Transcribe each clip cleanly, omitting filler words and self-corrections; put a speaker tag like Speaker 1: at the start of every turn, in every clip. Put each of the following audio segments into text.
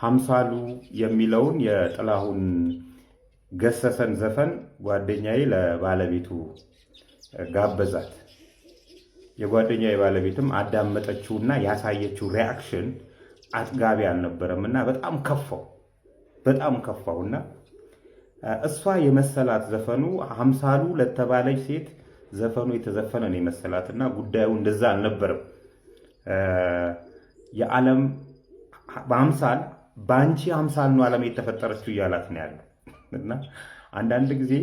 Speaker 1: ሀምሳሉ የሚለውን የጥላሁን ገሰሰን ዘፈን ጓደኛዬ ለባለቤቱ ጋበዛት። የጓደኛዬ ባለቤትም አዳመጠችውና ያሳየችው ሪአክሽን አጥጋቢ አልነበረም እና በጣም ከፋውና እሷ የመሰላት ዘፈኑ ሀምሳሉ ለተባለች ሴት ዘፈኑ የተዘፈነ ነው የመሰላትና ጉዳዩ እንደዛ አልነበረም። የዓለም በአምሳል በአንቺ አምሳል ነው ዓለም የተፈጠረችው እያላት ነው ያለው እና አንዳንድ ጊዜ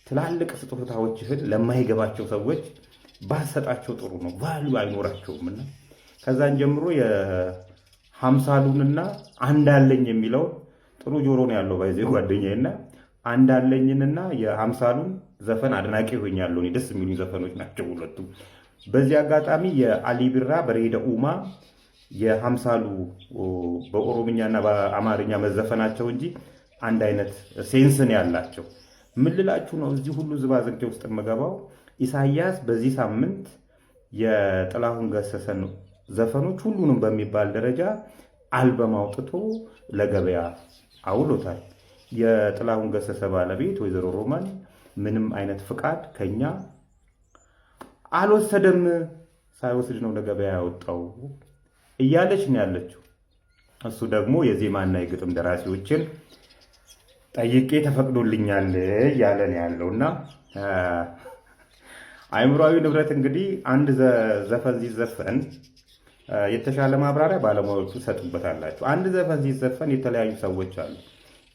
Speaker 1: ትላልቅ ስጦታዎችህን ለማይገባቸው ሰዎች ባሰጣቸው ጥሩ ነው፣ ቫልዩ አይኖራቸውም። እና ከዛን ጀምሮ የሀምሳሉንና አንዳለኝ የሚለው ጥሩ ጆሮ ነው ያለው ባይዜ ጓደኛዬና አንዳለኝንና የሀምሳሉን ዘፈን አድናቂ ሆኛለሁ። ደስ የሚሉ ዘፈኖች ናቸው ሁለቱም። በዚህ አጋጣሚ የአሊ ቢራ በሬደ ኡማ የሀምሳሉ በኦሮምኛና በአማርኛ መዘፈናቸው እንጂ አንድ አይነት ሴንስን ያላቸው ምን ልላችሁ ነው። እዚህ ሁሉ ዝባዝንኬ ውስጥ የምገባው ኢሳያስ በዚህ ሳምንት የጥላሁን ገሰሰን ዘፈኖች ሁሉንም በሚባል ደረጃ አልበም አውጥቶ ለገበያ አውሎታል። የጥላሁን ገሰሰ ባለቤት ወይዘሮ ሮማን ምንም አይነት ፍቃድ ከኛ አልወሰደም፣ ሳይወስድ ነው ለገበያ ያወጣው እያለች ነው ያለችው። እሱ ደግሞ የዜማና የግጥም ደራሲዎችን ጠይቄ ተፈቅዶልኛል እያለ ነው ያለውና አእምሯዊ ንብረት እንግዲህ አንድ ዘፈን ሲዘፈን የተሻለ ማብራሪያ ባለሙያዎቹ ሰጡበታላችሁ። አንድ ዘፈን ሲዘፈን የተለያዩ ሰዎች አሉ።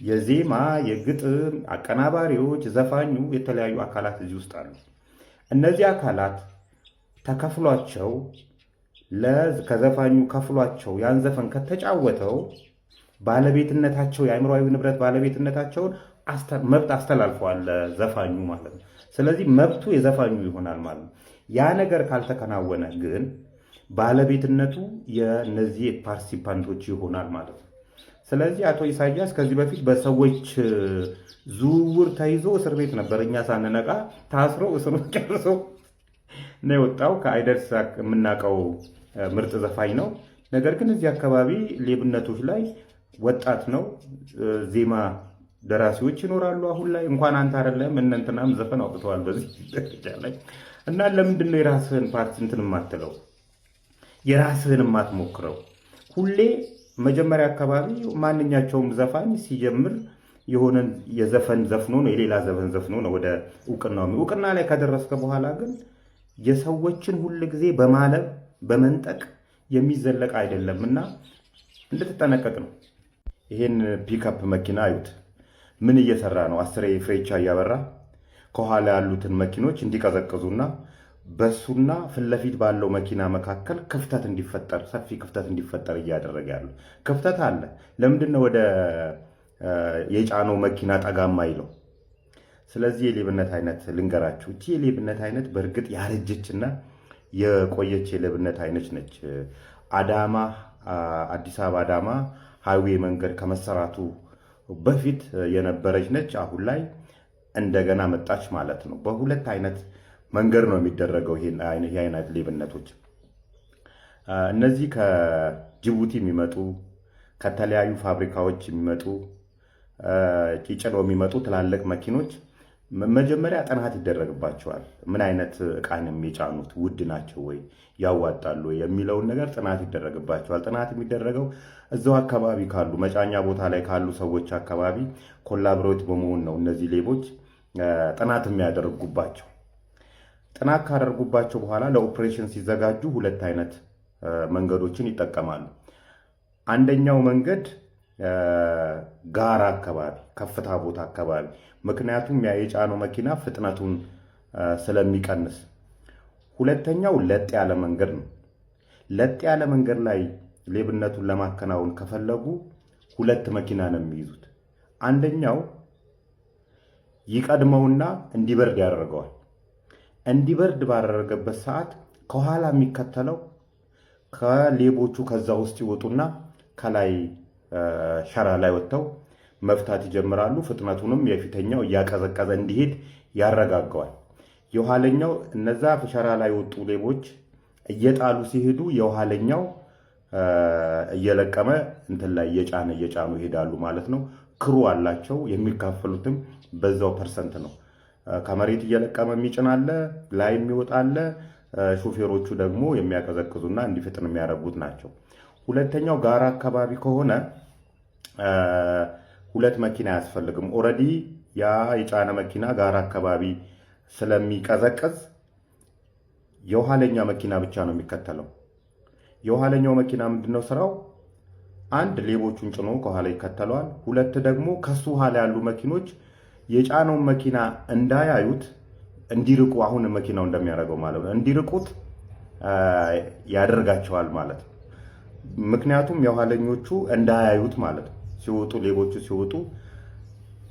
Speaker 1: የዜማ የግጥም አቀናባሪዎች፣ ዘፋኙ፣ የተለያዩ አካላት እዚህ ውስጥ አሉ። እነዚህ አካላት ተከፍሏቸው ከዘፋኙ ከፍሏቸው ያን ዘፈን ከተጫወተው ባለቤትነታቸው የአእምሯዊ ንብረት ባለቤትነታቸውን መብት አስተላልፈዋል ለዘፋኙ ማለት ነው። ስለዚህ መብቱ የዘፋኙ ይሆናል ማለት ነው። ያ ነገር ካልተከናወነ ግን ባለቤትነቱ የነዚህ ፓርቲሲፓንቶች ይሆናል ማለት ነው። ስለዚህ አቶ ኢሳያስ ከዚህ በፊት በሰዎች ዝውውር ተይዞ እስር ቤት ነበር። እኛ ሳንነቃ ታስሮ እስሩ ጨርሶ ነው የወጣው። ከአይደርስ የምናውቀው ምርጥ ዘፋኝ ነው። ነገር ግን እዚህ አካባቢ ሌብነቶች ላይ ወጣት ነው። ዜማ ደራሲዎች ይኖራሉ። አሁን ላይ እንኳን አንተ አይደለም እነንትናም ዘፈን አውጥተዋል በዚህ ደረጃ ላይ እና ለምንድን ነው የራስህን ፓርት እንትን የማትለው የራስህን የማትሞክረው? ሁሌ መጀመሪያ አካባቢ ማንኛቸውም ዘፋኝ ሲጀምር የሆነ የዘፈን ዘፍኖ ነው የሌላ ዘፈን ዘፍኖ ነው ወደ እውቅና ላይ ከደረስከ በኋላ ግን የሰዎችን ሁል ጊዜ በማለብ በመንጠቅ የሚዘለቅ አይደለም እና እንድትጠነቀቅ ነው። ይሄን ፒክአፕ መኪና አዩት፣ ምን እየሰራ ነው? አስሬ ፍሬቻ እያበራ ከኋላ ያሉትን መኪኖች እንዲቀዘቅዙና በሱና ፊት ለፊት ባለው መኪና መካከል ክፍተት እንዲፈጠር ሰፊ ክፍተት እንዲፈጠር እያደረገ ያለው ክፍተት አለ። ለምንድን ነው ወደ የጫነው መኪና ጠጋማ ይለው? ስለዚህ የሌብነት አይነት ልንገራችሁ። እቺ የሌብነት አይነት በእርግጥ ያረጀችና የቆየች የሌብነት አይነት ነች። አዲስ አበባ አዳማ ሃይዌ መንገድ ከመሰራቱ በፊት የነበረች ነች። አሁን ላይ እንደገና መጣች ማለት ነው። በሁለት አይነት መንገድ ነው የሚደረገው ይሄ አይነት ሌብነቶች። እነዚህ ከጅቡቲ የሚመጡ ከተለያዩ ፋብሪካዎች የሚመጡ ጭነው የሚመጡ ትላልቅ መኪኖች መጀመሪያ ጥናት ይደረግባቸዋል። ምን አይነት ዕቃ ነው የሚጫኑት? ውድ ናቸው ወይ ያዋጣሉ የሚለውን ነገር ጥናት ይደረግባቸዋል። ጥናት የሚደረገው እዛው አካባቢ ካሉ መጫኛ ቦታ ላይ ካሉ ሰዎች አካባቢ ኮላብሬት በመሆን ነው እነዚህ ሌቦች ጥናት የሚያደርጉባቸው። ጥናት ካደረጉባቸው በኋላ ለኦፕሬሽን ሲዘጋጁ ሁለት አይነት መንገዶችን ይጠቀማሉ። አንደኛው መንገድ ጋራ አካባቢ ከፍታ ቦታ አካባቢ፣ ምክንያቱም ያ የጫነው መኪና ፍጥነቱን ስለሚቀንስ። ሁለተኛው ለጥ ያለ መንገድ ነው። ለጥ ያለ መንገድ ላይ ሌብነቱን ለማከናወን ከፈለጉ ሁለት መኪና ነው የሚይዙት። አንደኛው ይቀድመውና እንዲበርድ ያደርገዋል። እንዲበርድ ባደረገበት ሰዓት ከኋላ የሚከተለው ከሌቦቹ ከዛ ውስጥ ይወጡና ከላይ ሸራ ላይ ወጥተው መፍታት ይጀምራሉ። ፍጥነቱንም የፊተኛው እያቀዘቀዘ እንዲሄድ ያረጋገዋል። የኋለኛው እነዛ ሸራ ላይ ወጡ ሌቦች እየጣሉ ሲሄዱ የኋለኛው እየለቀመ እንትን ላይ እየጫኑ ይሄዳሉ ማለት ነው። ክሩ አላቸው። የሚካፈሉትም በዛው ፐርሰንት ነው። ከመሬት እየለቀመ የሚጭን አለ፣ ላይ የሚወጣ አለ። ሾፌሮቹ ደግሞ የሚያቀዘቅዙና እንዲፈጥን የሚያደርጉት ናቸው። ሁለተኛው ጋራ አካባቢ ከሆነ 2 መኪና አያስፈልግም። ኦልሬዲ ያ የጫነ መኪና ጋራ አካባቢ ስለሚቀዘቅዝ የኋለኛ መኪና ብቻ ነው የሚከተለው። የኋለኛው መኪና ምንድነው ስራው? 1 ሌቦቹን ጭኖ ከኋላ ይከተለዋል። 2 ደግሞ ከሱ ኋላ ያሉ መኪኖች የጫነውን መኪና እንዳያዩት እንዲርቁ፣ አሁን መኪናው እንደሚያደርገው ማለት ነው፣ እንዲርቁት ያደርጋቸዋል ማለት ነው። ምክንያቱም የኋለኞቹ እንዳያዩት ማለት ነው። ሲወጡ ሌቦቹ ሲወጡ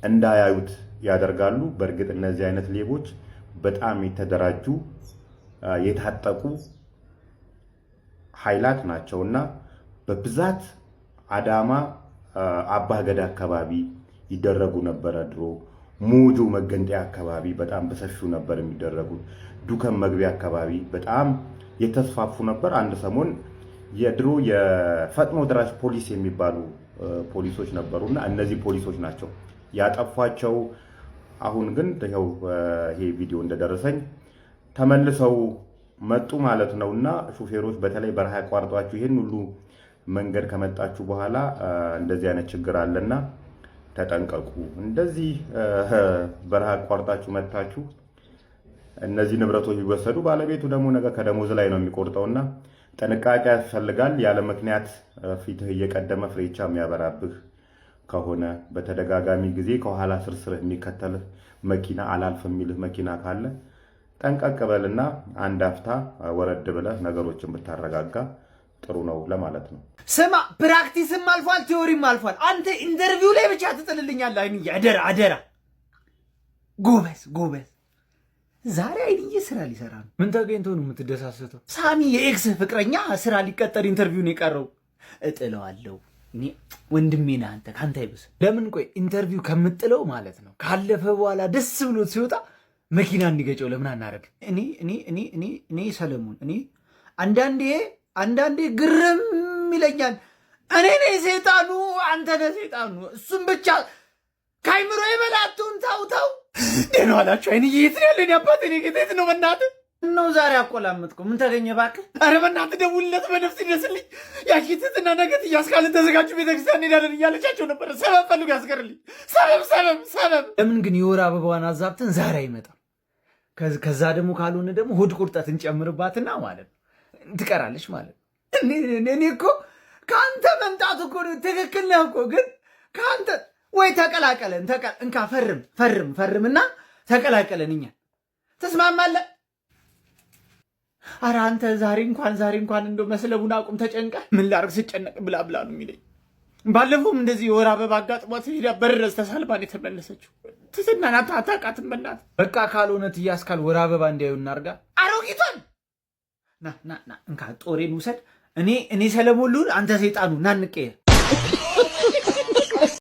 Speaker 1: እንዳያዩት ያደርጋሉ። በእርግጥ እነዚህ አይነት ሌቦች በጣም የተደራጁ የታጠቁ ኃይላት ናቸውና በብዛት አዳማ አባገዳ አካባቢ ይደረጉ ነበረ ድሮ። ሞጆ መገንጠያ አካባቢ በጣም በሰፊው ነበር የሚደረጉት። ዱከም መግቢያ አካባቢ በጣም የተስፋፉ ነበር። አንድ ሰሞን የድሮ የፈጥኖ ደራሽ ፖሊስ የሚባሉ ፖሊሶች ነበሩና እነዚህ ፖሊሶች ናቸው ያጠፏቸው። አሁን ግን ይሄ ቪዲዮ እንደደረሰኝ ተመልሰው መጡ ማለት ነውና ሹፌሮች በተለይ በረሃ ያቋርጧችሁ ይሄን ሁሉ መንገድ ከመጣችሁ በኋላ እንደዚህ አይነት ችግር አለና ተጠንቀቁ። እንደዚህ በረሃ አቋርጣችሁ መጣችሁ እነዚህ ንብረቶች ቢወሰዱ ባለቤቱ ደግሞ ነገ ከደሞዝ ላይ ነው የሚቆርጠውና ጥንቃቄ ያስፈልጋል። ያለ ምክንያት ፊትህ እየቀደመ ፍሬቻ የሚያበራብህ ከሆነ በተደጋጋሚ ጊዜ ከኋላ ስርስርህ የሚከተልህ መኪና አላልፍ የሚልህ መኪና ካለ ጠንቀቅ በልና አንድ አፍታ ወረድ ብለህ ነገሮችን ብታረጋጋ ጥሩ ነው ለማለት ነው።
Speaker 2: ስማ፣ ፕራክቲስም አልፏል፣ ቲዮሪም አልፏል። አንተ ኢንተርቪው ላይ ብቻ ትጥልልኛለህ። አይንዬ አደራ። ጎበዝ። ዛሬ አይንዬ ስራ ሊሰራ ነው።
Speaker 3: ምን ተገኝቶ ነው የምትደሳሰተው?
Speaker 2: ሳሚ የኤክስ ፍቅረኛ ስራ ሊቀጠር ኢንተርቪውን የቀረው። እጥለዋለሁ። እኔ ወንድሜ ነህ አንተ፣ ካንተ አይብስ።
Speaker 3: ለምን ቆይ ኢንተርቪው ከምጥለው ማለት ነው ካለፈ በኋላ ደስ ብሎት ሲወጣ መኪና እንዲገጨው ለምን አናረግ?
Speaker 2: እኔ ሰለሞን፣ እኔ አንዳንዴ ግርም ይለኛል። እኔ ነኝ ሰይጣኑ፣ አንተ ነህ ሰይጣኑ። እሱም ብቻ ከአይምሮ የበላቱን ታውታው ደህና ዋላችሁ። አይንዬ የት ነው ያለን? አባቴ እኔ የት ነው? በእናትህ ነው ዛሬ አቆላመጥኩ። ምን ተገኘ እባክህ?
Speaker 3: ኧረ በእናትህ ደውልለት፣ በነፍስ ይደርስልኝ። ያኪትትና ነገት እያስካልን ተዘጋጁ፣ ቤተክርስቲያን እንሄዳለን እያለቻቸው ነበረ። ሰበብ ፈልጉ ያስገርልኝ። ሰበብ።
Speaker 2: ለምን ግን የወር አበባዋን አዛብተን ዛሬ አይመጣም? ከዛ ደግሞ ካልሆነ ደግሞ ሆድ ቁርጠት እንጨምርባትና ማለት ነው ትቀራለች ማለት ነው። እኔ እኮ ከአንተ መምጣት እኮ ትክክል ነህ እኮ፣ ግን ከአንተ ወይ ተቀላቀለን። እንካ ፈርምና ተቀላቀለን። እኛ ተስማማለህ? ኧረ አንተ ዛሬ እንኳን እንደው መስለቡን አቁም። ተጨንቃ ምን ላርግ ስጨነቅ ብላ ነው የሚለኝ። ባለፈውም እንደዚህ የወር አበባ አጋጥሟት ሄዳ በረዝ ተሳልባን የተመለሰችው። ትትናን አታውቃትም በእናትህ።
Speaker 3: በቃ ካልሆነ ትያስካል ወር አበባ እንዲያዩ እናርጋ።
Speaker 2: አሮጊቷን ና እንካ ጦሬን ውሰድ። እኔ ሰለሞን ልሁን፣ አንተ ሰይጣኑ። ና እንቀየር።